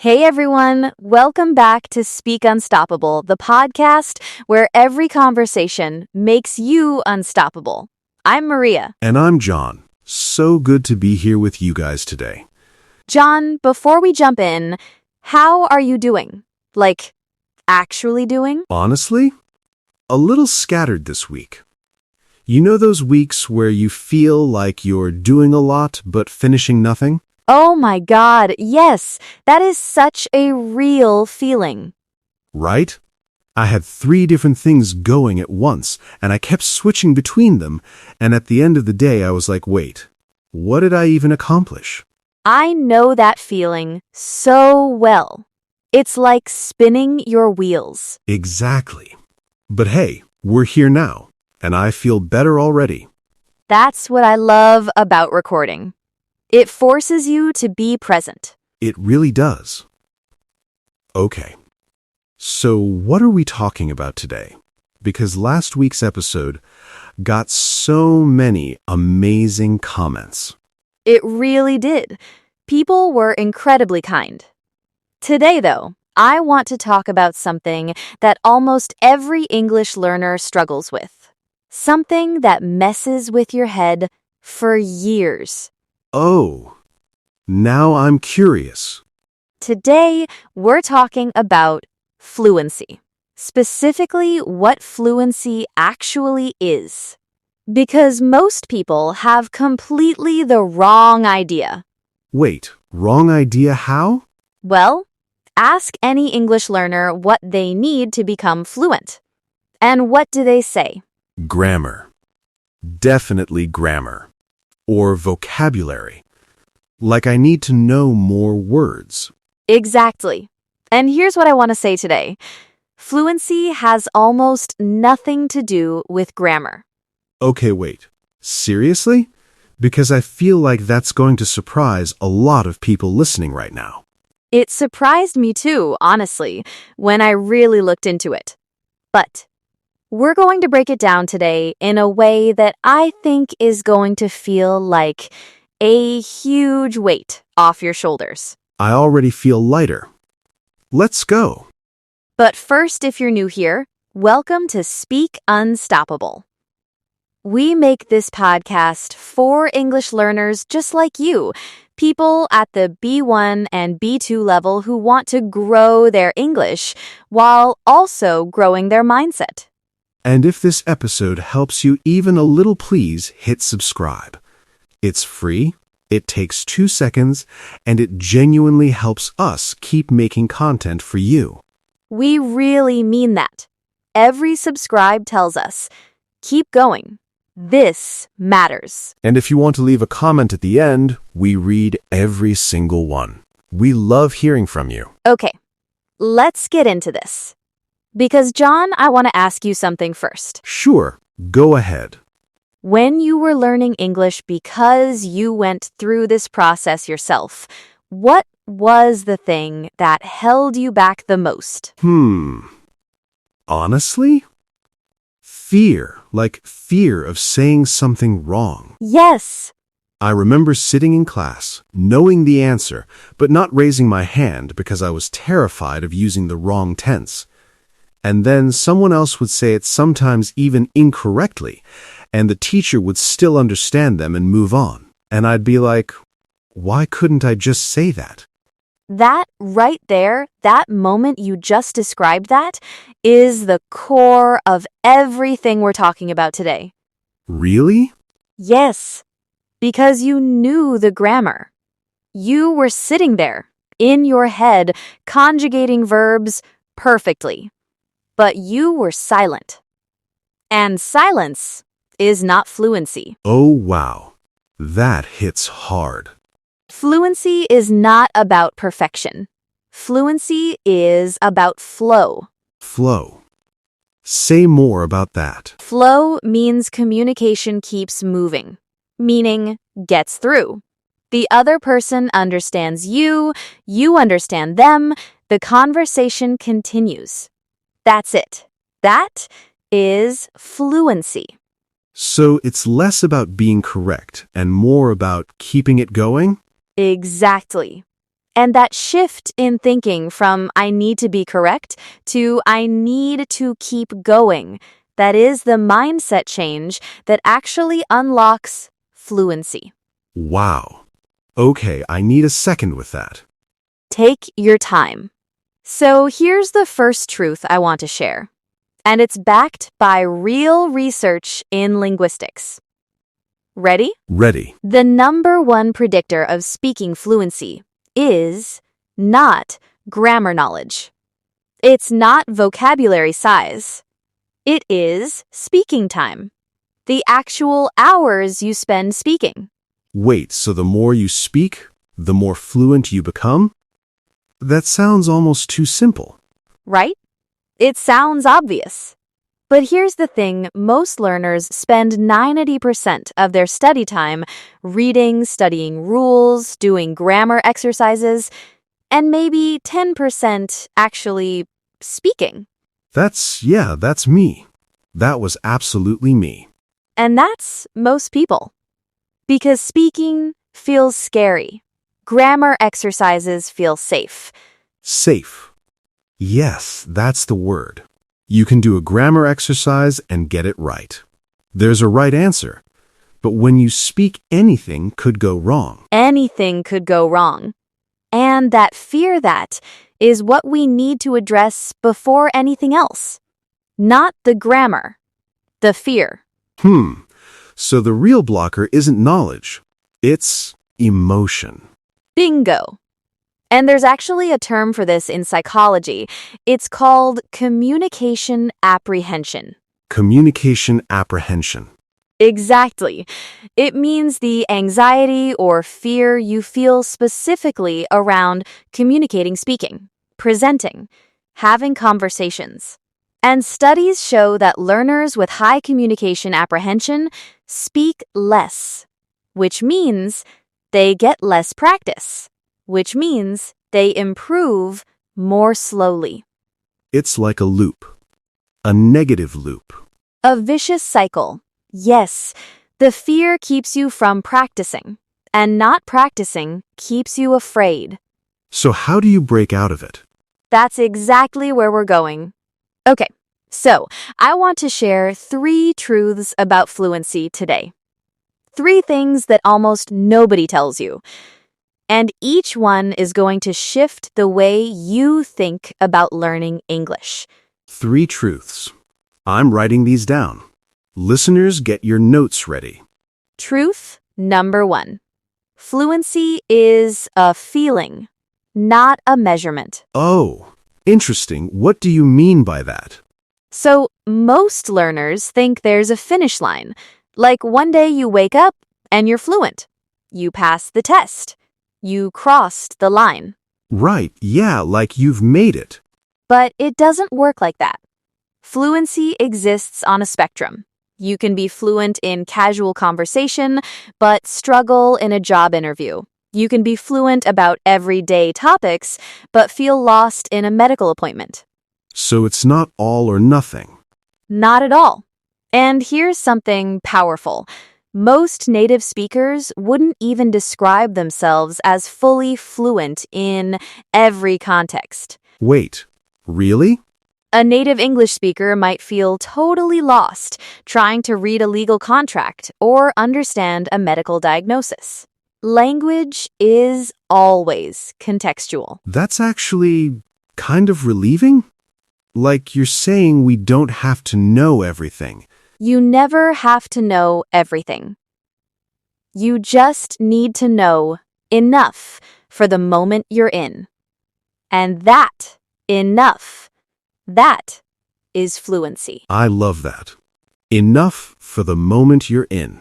Hey everyone, welcome back to Speak Unstoppable, the podcast where every conversation makes you unstoppable. I'm Maria. And I'm John. So good to be here with you guys today. John, before we jump in, how are you doing? Like, actually doing? Honestly, a little scattered this week. You know those weeks where you feel like you're doing a lot but finishing nothing? Oh my God, yes, that is such a real feeling. Right? I had 3 different things going at once, and I kept switching between them, and at the end of the day I was like, wait, what did I even accomplish? I know that feeling so well. It's like spinning your wheels. Exactly. But hey, we're here now, and I feel better already. That's what I love about recording. It forces you to be present. It really does. Okay. So what are we talking about today? Because last week's episode got so many amazing comments. It really did. People were incredibly kind. Today, though, I want to talk about something that almost every English learner struggles with. Something that messes with your head for years. Oh, now I'm curious. Today, we're talking about fluency. Specifically, what fluency actually is. Because most people have completely the wrong idea. Wait, wrong idea how? Well, ask any English learner what they need to become fluent. And what do they say? Grammar. Definitely grammar. Or vocabulary. Like I need to know more words. Exactly. And here's what I want to say today. Fluency has almost nothing to do with grammar. Okay, wait. Seriously? Because I feel like that's going to surprise a lot of people listening right now. It surprised me too, honestly, when I really looked into it. But we're going to break it down today in a way that I think is going to feel like a huge weight off your shoulders. I already feel lighter. Let's go. But first, if you're new here, welcome to Speak Unstoppable. We make this podcast for English learners just like you, people at the B1 and B2 level who want to grow their English while also growing their mindset. And if this episode helps you even a little, please hit subscribe. It's free, it takes 2 seconds, and it genuinely helps us keep making content for you. We really mean that. Every subscribe tells us, keep going. This matters. And if you want to leave a comment at the end, we read every single one. We love hearing from you. Okay, let's get into this. Because, John, I want to ask you something first. Sure, go ahead. When you were learning English because you went through this process yourself, what was the thing that held you back the most? Honestly? Fear, like fear of saying something wrong. Yes. I remember sitting in class, knowing the answer, but not raising my hand because I was terrified of using the wrong tense. And then someone else would say it sometimes even incorrectly, and the teacher would still understand them and move on. And I'd be like, why couldn't I just say that? That right there, that moment you just described that, is the core of everything we're talking about today. Really? Yes, because you knew the grammar. You were sitting there, in your head, conjugating verbs perfectly. But you were silent. And silence is not fluency. Oh, wow. That hits hard. Fluency is not about perfection. Fluency is about flow. Flow. Say more about that. Flow means communication keeps moving, meaning gets through. The other person understands you, you understand them, the conversation continues. That's it. That is fluency. So it's less about being correct and more about keeping it going? Exactly. And that shift in thinking from I need to be correct to I need to keep going, that is the mindset change that actually unlocks fluency. Wow. Okay, I need a second with that. Take your time. So here's the first truth I want to share, and it's backed by real research in linguistics. Ready? Ready. The number one predictor of speaking fluency is not grammar knowledge. It's not vocabulary size. It is speaking time. The actual hours you spend speaking. Wait, so the more you speak, the more fluent you become? That sounds almost too simple. Right? It sounds obvious. But here's the thing, most learners spend 90% of their study time reading, studying rules, doing grammar exercises, and maybe 10% actually speaking. That's me. That was absolutely me. And that's most people. Because speaking feels scary. Grammar exercises feel safe. Safe. Yes, that's the word. You can do a grammar exercise and get it right. There's a right answer. But when you speak, anything could go wrong. Anything could go wrong. And that fear that is what we need to address before anything else. Not the grammar, the fear. So the real blocker isn't knowledge. It's emotion. Bingo. And there's actually a term for this in psychology. It's called communication apprehension. Communication apprehension. Exactly. It means the anxiety or fear you feel specifically around communicating, speaking, presenting, having conversations. And studies show that learners with high communication apprehension speak less, which means they get less practice, which means they improve more slowly. It's like a loop. A negative loop. A vicious cycle. Yes, the fear keeps you from practicing, and not practicing keeps you afraid. So how do you break out of it? That's exactly where we're going. Okay, so I want to share 3 truths about fluency today. 3 things that almost nobody tells you. And each one is going to shift the way you think about learning English. 3 truths. I'm writing these down. Listeners, get your notes ready. Truth number 1. Fluency is a feeling, not a measurement. Oh, interesting. What do you mean by that? So most learners think there's a finish line. Like one day you wake up and you're fluent. You pass the test. You crossed the line. Right, yeah, like you've made it. But it doesn't work like that. Fluency exists on a spectrum. You can be fluent in casual conversation, but struggle in a job interview. You can be fluent about everyday topics, but feel lost in a medical appointment. So it's not all or nothing. Not at all. And here's something powerful. Most native speakers wouldn't even describe themselves as fully fluent in every context. Wait, really? A native English speaker might feel totally lost trying to read a legal contract or understand a medical diagnosis. Language is always contextual. That's actually kind of relieving. Like you're saying we don't have to know everything. You never have to know everything. You just need to know enough for the moment you're in. And that enough, that is fluency. I love that. Enough for the moment you're in.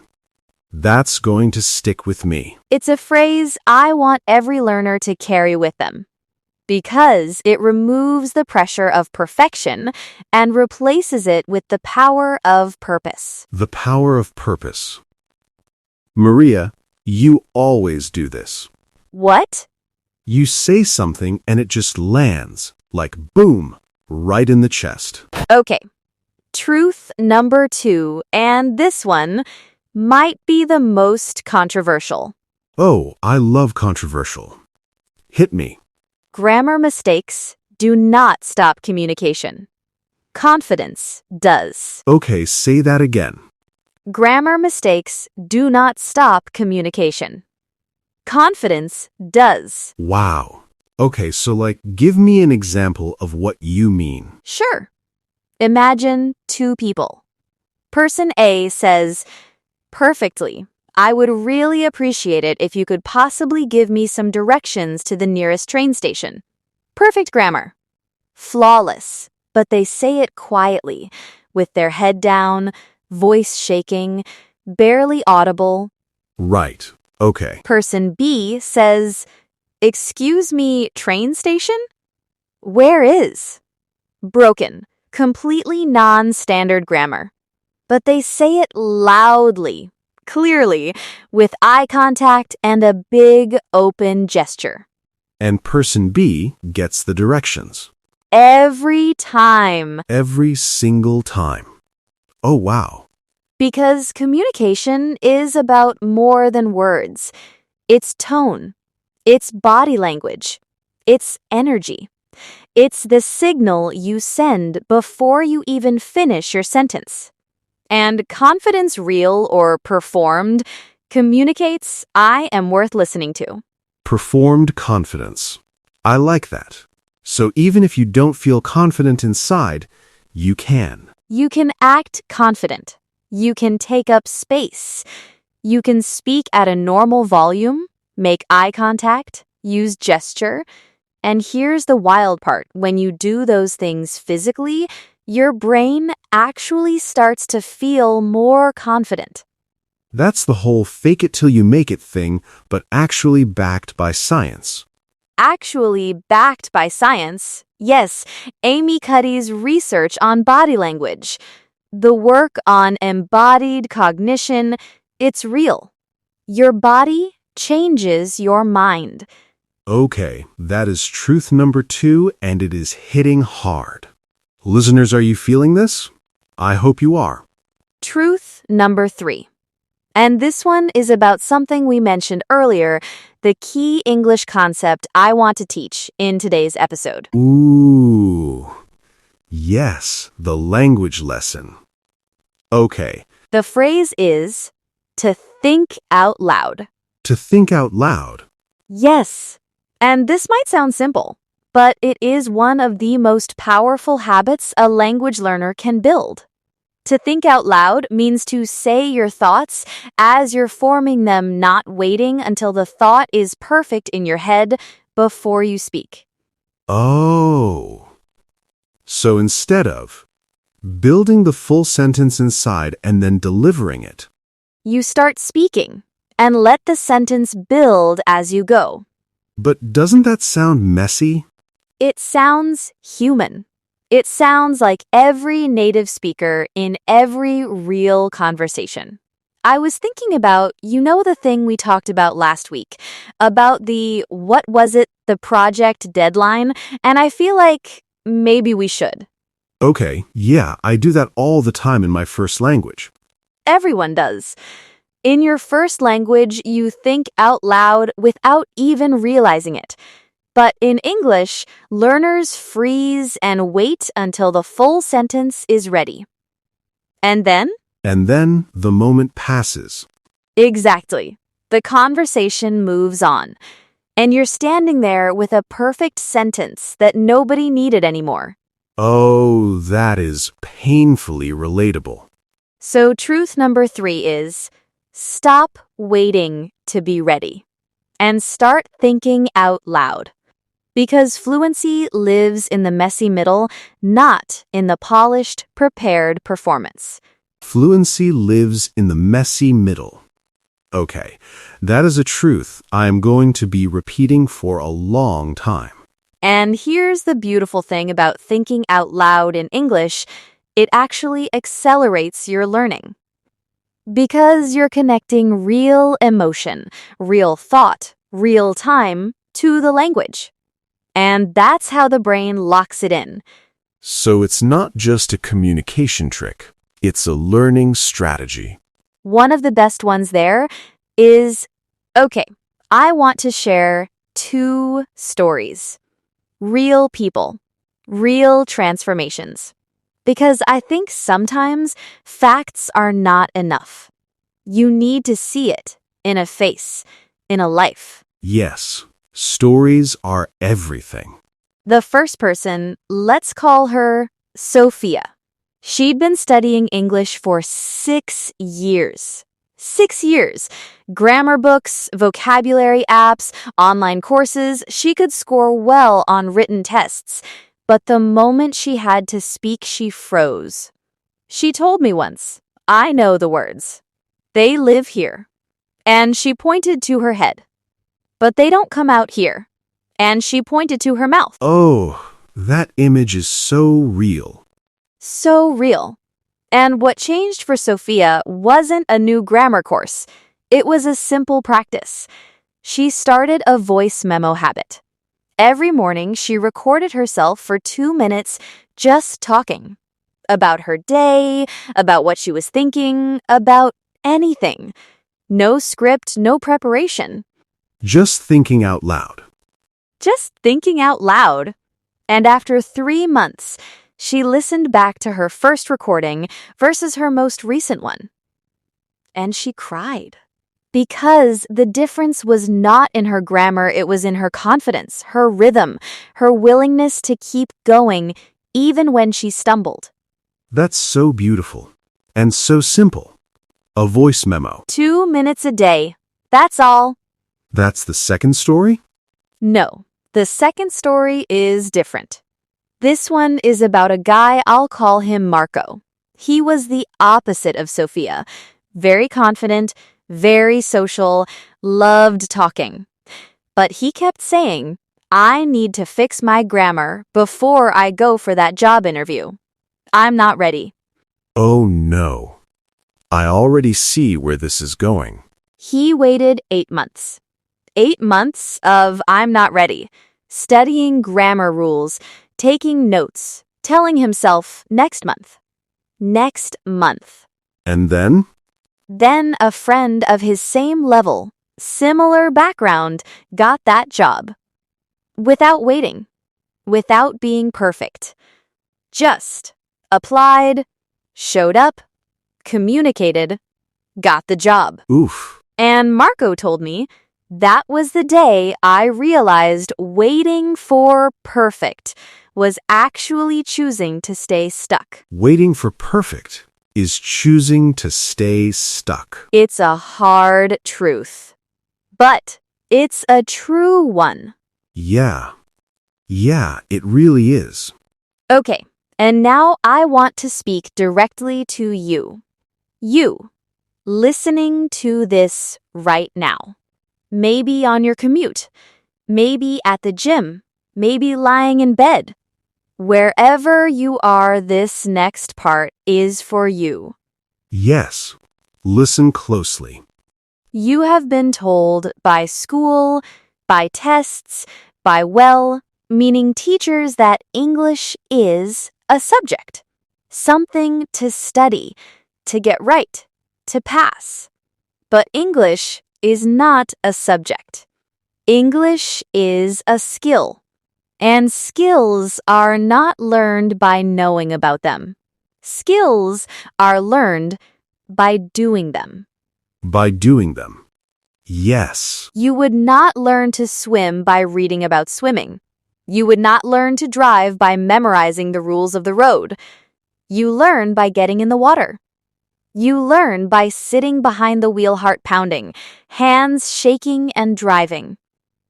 That's going to stick with me. It's a phrase I want every learner to carry with them, because it removes the pressure of perfection and replaces it with the power of purpose. The power of purpose. Maria, you always do this. What? You say something and it just lands, like boom, right in the chest. Okay. Truth number 2, and this one might be the most controversial. Oh, I love controversial. Hit me. Grammar mistakes do not stop communication. Confidence does. Okay, say that again. Grammar mistakes do not stop communication. Confidence does. Wow. Okay, so give me an example of what you mean. Sure. Imagine two people. Person A says, "Perfectly. I would really appreciate it if you could possibly give me some directions to the nearest train station." Perfect grammar. Flawless, but they say it quietly, with their head down, voice shaking, barely audible. Right. Okay. Person B says, "Excuse me, train station? Where is?" Broken, completely non-standard grammar. But they say it loudly, clearly, with eye contact and a big open gesture. And person B gets the directions. Every time. Every single time. Oh, wow. Because communication is about more than words. It's tone. It's body language. It's energy. It's the signal you send before you even finish your sentence. And confidence, real or performed, communicates, "I am worth listening to." Performed confidence. I like that. So even if you don't feel confident inside, you can. You can act confident. You can take up space. You can speak at a normal volume, make eye contact, use gesture. And here's the wild part. When you do those things physically, your brain actually starts to feel more confident. That's the whole fake it till you make it thing, but actually backed by science. Actually backed by science. Yes, Amy Cuddy's research on body language. The work on embodied cognition, it's real. Your body changes your mind. Okay, that is truth number 2, and it is hitting hard. Listeners, are you feeling this? I hope you are. Truth number 3. And this one is about something we mentioned earlier, the key English concept I want to teach in today's episode. Ooh. Yes, the language lesson. Okay. The phrase is to think out loud. To think out loud. Yes. And this might sound simple, but it is one of the most powerful habits a language learner can build. To think out loud means to say your thoughts as you're forming them, not waiting until the thought is perfect in your head before you speak. Oh. So instead of building the full sentence inside and then delivering it, You start speaking and let the sentence build as you go. but doesn't that sound messy? It sounds human. It sounds like every native speaker in every real conversation. I was thinking about, the thing we talked about last week, about the project deadline, and I feel like maybe we should. Okay, yeah, I do that all the time in my first language. Everyone does. In your first language, you think out loud without even realizing it. But in English, learners freeze and wait until the full sentence is ready. And then? And then the moment passes. Exactly. The conversation moves on. And you're standing there with a perfect sentence that nobody needed anymore. Oh, that is painfully relatable. So truth number 3 is, stop waiting to be ready and start thinking out loud. Because fluency lives in the messy middle, not in the polished, prepared performance. Fluency lives in the messy middle. Okay, that is a truth I am going to be repeating for a long time. And here's the beautiful thing about thinking out loud in English, it actually accelerates your learning. Because you're connecting real emotion, real thought, real time to the language. And that's how the brain locks it in. So it's not just a communication trick, it's a learning strategy. One of the best ones there is, okay, I want to share 2 stories. Real people. Real transformations. Because I think sometimes facts are not enough. You need to see it in a face, in a life. Yes, stories are everything. The first person, let's call her Sophia. She'd been studying English for 6 years. 6 years. Grammar books, vocabulary apps, online courses. She could score well on written tests. But the moment she had to speak, she froze. She told me once, I know the words. They live here. And she pointed to her head. But they don't come out here. And she pointed to her mouth. Oh, that image is so real. So real. And what changed for Sophia wasn't a new grammar course. It was a simple practice. She started a voice memo habit. Every morning, she recorded herself for 2 minutes just talking. About her day, about what she was thinking, about anything. No script, no preparation. Just thinking out loud. Just thinking out loud. And after 3 months, she listened back to her first recording versus her most recent one. And she cried. Because the difference was not in her grammar, it was in her confidence, her rhythm, her willingness to keep going even when she stumbled. That's so beautiful. And so simple. A voice memo. 2 minutes a day. That's all. That's the second story? No, the second story is different. This one is about a guy, I'll call him Marco. He was the opposite of Sophia. Very confident, very social, loved talking. But he kept saying, I need to fix my grammar before I go for that job interview. I'm not ready. Oh no. I already see where this is going. He waited 8 months. 8 months of I'm not ready, studying grammar rules, taking notes, telling himself next month. Next month. And then? Then a friend of his same level, similar background, got that job. Without waiting. Without being perfect. Just applied, showed up, communicated, got the job. Oof. And Marco told me that was the day I realized waiting for perfect was actually choosing to stay stuck. Waiting for perfect is choosing to stay stuck. It's a hard truth, but it's a true one. Yeah, it really is. Okay, and now I want to speak directly to you. You, listening to this right now. Maybe on your commute, maybe at the gym, maybe lying in bed. Wherever you are, this next part is for you. Yes, listen closely. You have been told by school, by tests, by well-meaning teachers that English is a subject, something to study, to get right, to pass. But English is not a subject. English is a skill. And skills are not learned by knowing about them. Skills are learned by doing them. By doing them. Yes. You would not learn to swim by reading about swimming. You would not learn to drive by memorizing the rules of the road. You learn by getting in the water. You learn by sitting behind the wheel, heart pounding, hands shaking and driving.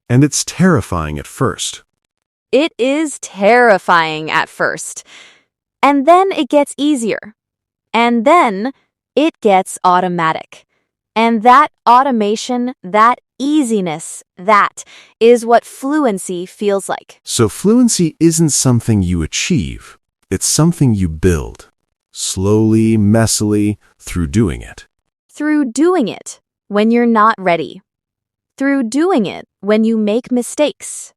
And it's terrifying at first. It is terrifying at first. And then it gets easier. And then it gets automatic. And that automation, that easiness, that is what fluency feels like. So fluency isn't something you achieve. It's something you build. Slowly, messily, through doing it. Through doing it when you're not ready. Through doing it when you make mistakes.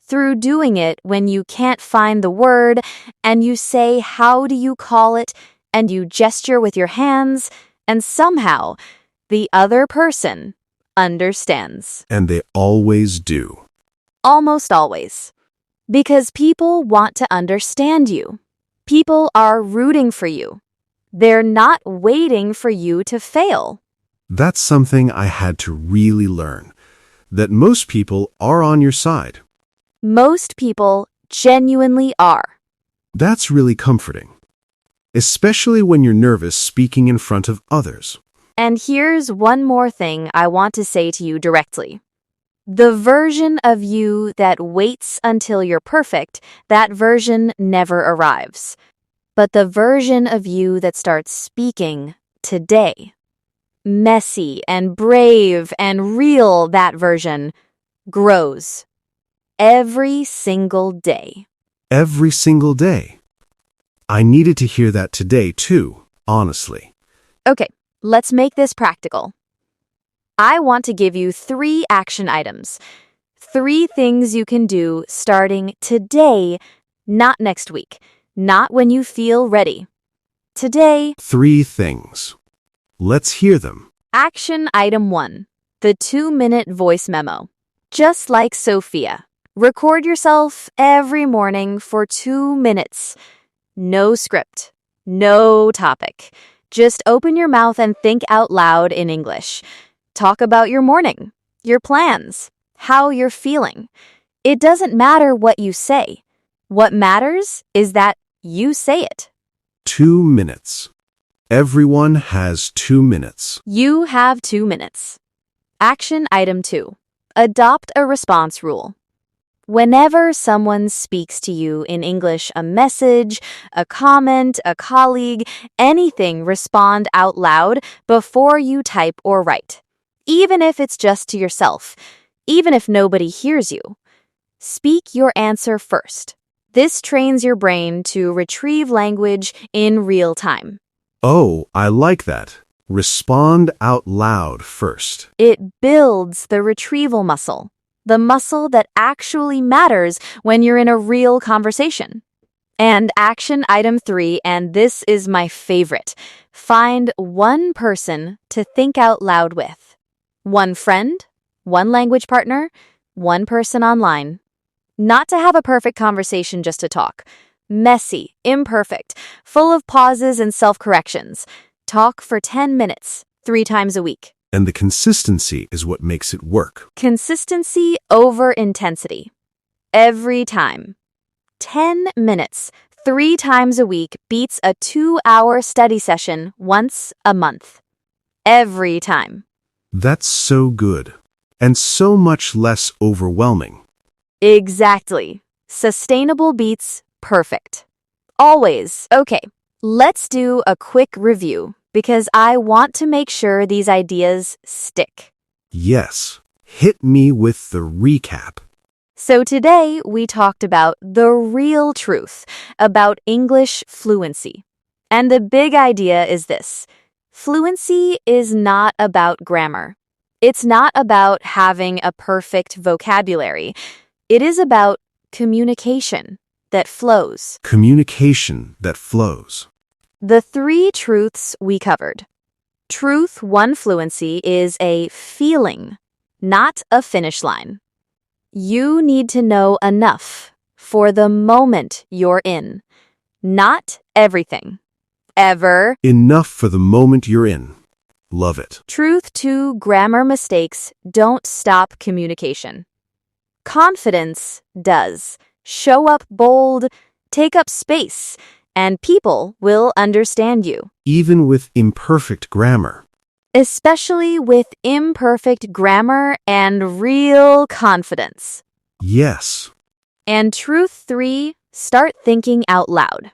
Through doing it when you can't find the word and you say, how do you call it? And you gesture with your hands and somehow the other person understands. And they always do. almost always. Because people want to understand you. People are rooting for you. They're not waiting for you to fail. That's something I had to really learn, that most people are on your side. Most people genuinely are. That's really comforting, especially when you're nervous speaking in front of others. And here's one more thing I want to say to you directly. The version of you that waits until you're perfect, that version never arrives. But the version of you that starts speaking today, messy and brave and real, that version grows every single day. Every single day. I needed to hear that today too, honestly. Okay, let's make this practical. I want to give you 3 action items. 3 things you can do starting today, not next week, not when you feel ready. Today, 3 things. Let's hear them. action item 1, the 2-minute voice memo. Just like Sophia, record yourself every morning for 2 minutes. No script, no topic. Just open your mouth and think out loud in English. Talk about your morning, your plans, how you're feeling. It doesn't matter what you say. What matters is that you say it. 2 minutes. Everyone has 2 minutes. You have 2 minutes. Action item 2. Adopt a response rule. Whenever someone speaks to you in English, a message, a comment, a colleague, anything, respond out loud before you type or write. Even if it's just to yourself, even if nobody hears you. Speak your answer first. This trains your brain to retrieve language in real time. Oh, I like that. Respond out loud first. It builds the retrieval muscle, the muscle that actually matters when you're in a real conversation. And action item 3, and this is my favorite, find one person to think out loud with. One friend, one language partner, one person online. Not to have a perfect conversation just to talk. Messy, imperfect, full of pauses and self-corrections. Talk for 10 minutes, 3 times a week. And the consistency is what makes it work. Consistency over intensity. Every time. 10 minutes, 3 times a week beats a 2-hour study session once a month. Every time. That's so good. And so much less overwhelming. Exactly. Sustainable beats perfect. Always. Okay, let's do a quick review because I want to make sure these ideas stick. Yes. Hit me with the recap. So today we talked about the real truth about English fluency. And the big idea is this. Fluency is not about grammar. It's not about having a perfect vocabulary. It is about communication that flows. Communication that flows. The 3 truths we covered. Truth 1 fluency is a feeling, not a finish line. You need to know enough for the moment you're in, not everything. Ever. Enough for the moment you're in. Love it. Truth 2 grammar mistakes don't stop communication. Confidence does. Show up bold, take up space, and people will understand you. Even with imperfect grammar. Especially with imperfect grammar and real confidence. Yes. And truth 3, start thinking out loud.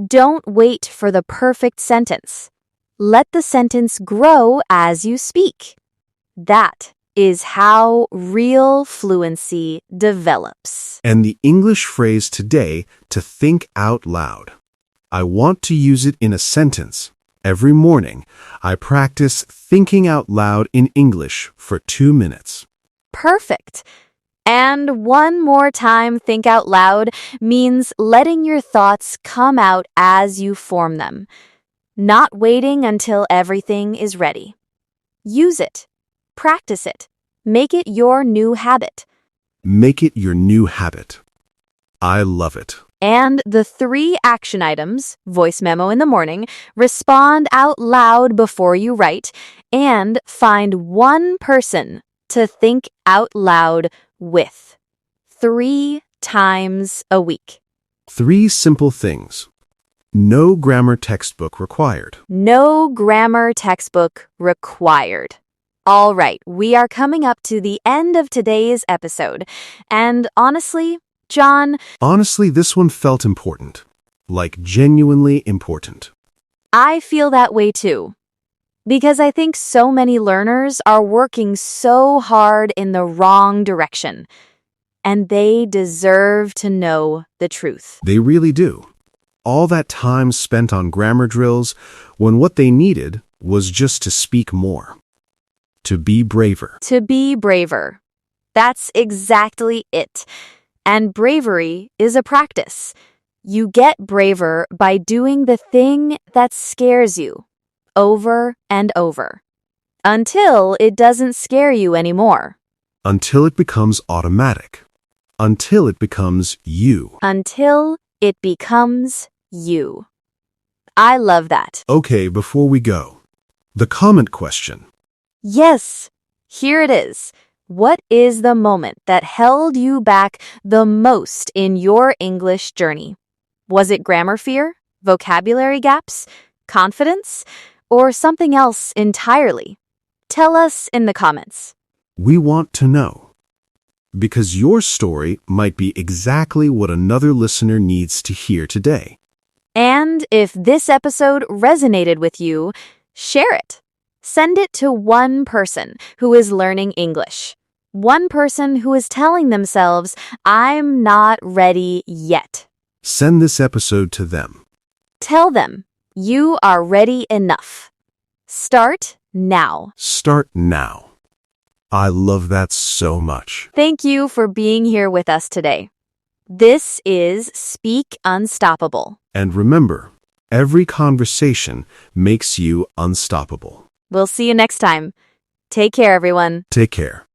Don't wait for the perfect sentence. Let the sentence grow as you speak. That is how real fluency develops. And the English phrase today, to think out loud. I want to use it in a sentence. Every morning, I practice thinking out loud in English for 2 minutes. Perfect. And one more time, think out loud means letting your thoughts come out as you form them, not waiting until everything is ready. Use it. Practice it. Make it your new habit. Make it your new habit. I love it. And the 3 action items, voice memo in the morning, respond out loud before you write, and find one person to think out loud with. 3 times a week. 3 simple things. No grammar textbook required. No grammar textbook required. All right, we are coming up to the end of today's episode. And honestly, John, Honestly, this one felt important. Like genuinely important. I feel that way too. Because I think so many learners are working so hard in the wrong direction. And they deserve to know the truth. They really do. All that time spent on grammar drills when what they needed was just to speak more. To be braver. To be braver. That's exactly it. And bravery is a practice. You get braver by doing the thing that scares you over and over until it doesn't scare you anymore. Until it becomes automatic. Until it becomes you. Until it becomes you. I love that. Okay, before we go, the comment question. Yes, here it is. What is the moment that held you back the most in your English journey? Was it grammar fear, vocabulary gaps, confidence, or something else entirely? Tell us in the comments. We want to know. Because your story might be exactly what another listener needs to hear today. And if this episode resonated with you, share it. Send it to one person who is learning English. One person who is telling themselves, I'm not ready yet. Send this episode to them. Tell them, you are ready enough. Start now. Start now. I love that so much. Thank you for being here with us today. This is Speak Unstoppable. And remember, every conversation makes you unstoppable. We'll see you next time. Take care, everyone. Take care.